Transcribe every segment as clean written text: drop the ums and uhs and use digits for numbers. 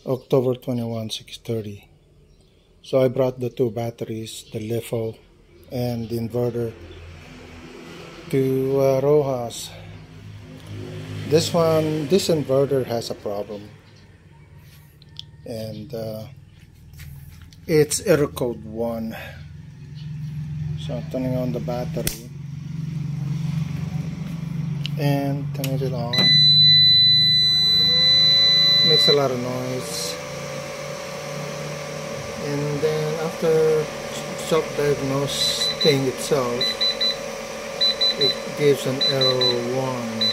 October 21, 6:30. So I brought the two batteries, the LiFo and the inverter, to Roxas. This inverter has a problem, and it's error code 1. So I'm turning on the battery and turning it on. Makes a lot of noise, and then after self-diagnosing itself, it gives an error 1.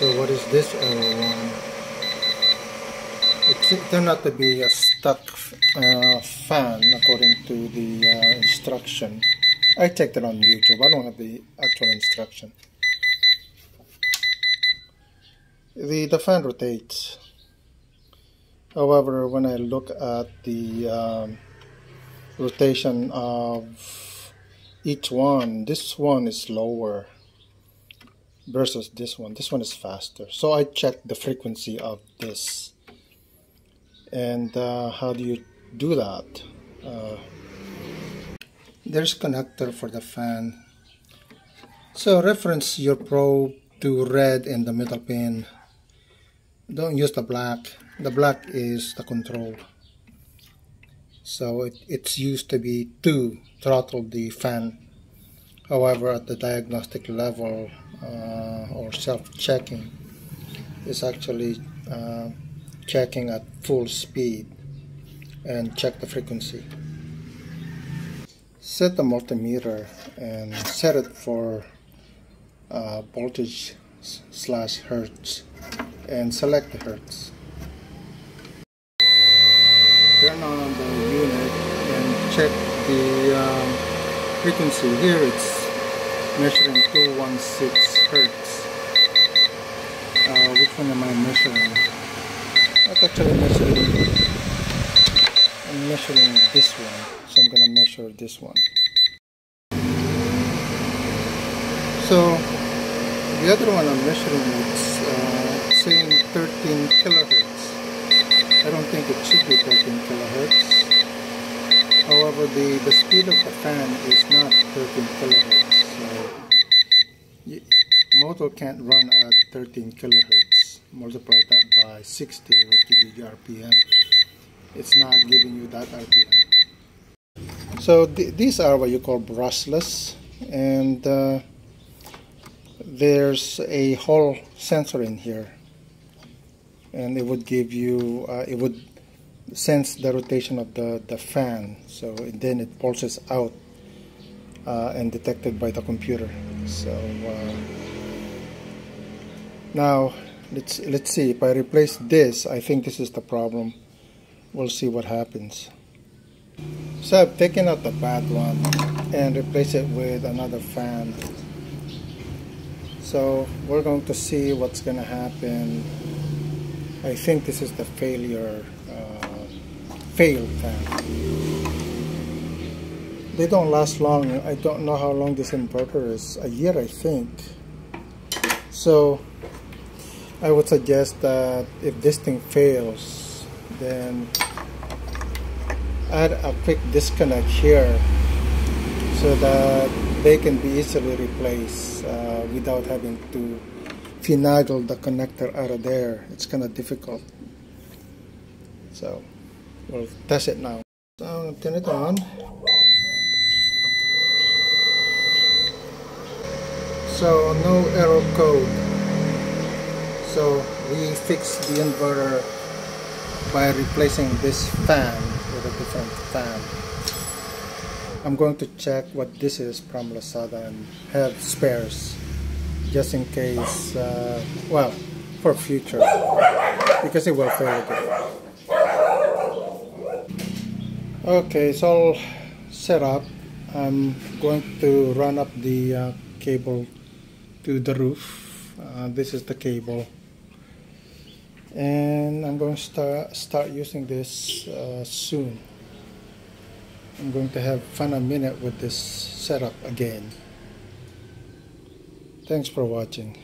So what is this error 1? It turned out to be a stuck fan according to the instruction. I checked it on YouTube. I don't have the actual instruction. The fan rotates. However, when I look at the rotation of each one, this one is slower versus this one. This one is faster. So I checked the frequency of this. And how do you do that? There's a connector for the fan. So reference your probe to red in the middle pin. Don't use the black. The black is the control. So it's used to be to throttle the fan. However, at the diagnostic level or self-checking, it's actually checking at full speed and check the frequency. Set the multimeter and set it for voltage / hertz and select the hertz. Turn on the unit and check the frequency. Here it's measuring 216 hertz. Which one am I measuring? I'm actually measuring this one, so I'm gonna measure this one. So the other one I'm measuring, it's saying 13 kilohertz. I don't think it should be 13 kilohertz. However, the speed of the fan is not 13 kilohertz. So motor can't run at 13 kilohertz. Multiply that by 60 will give you the RPM. It's not giving you that RPM. So these are what you call brushless, and there's a Hall sensor in here, and it would give you it would sense the rotation of the fan, so then it pulses out and detected by the computer. So now let's see. If I replace this, I think this is the problem. We'll see what happens. So I've taken out the bad one and replaced it with another fan. So we're going to see what's going to happen. I think this is the failed fan. They don't last long. I don't know how long this inverter is. A year, I think. So I would suggest that if this thing fails, then add a quick disconnect here so that they can be easily replaced without having to finagle the connector out of there. It's kind of difficult. So we'll test it now. So turn it on. So no error code. So we fixed the inverter by replacing this fan with a different fan. I'm going to check what this is from Lazada and have spares just in case, well, for future, because it will fail again. Okay, it's all set up. I'm going to run up the cable to the roof. This is the cable, and I'm going to start using this soon. I'm going to have fun a minute with this setup again. Thanks for watching.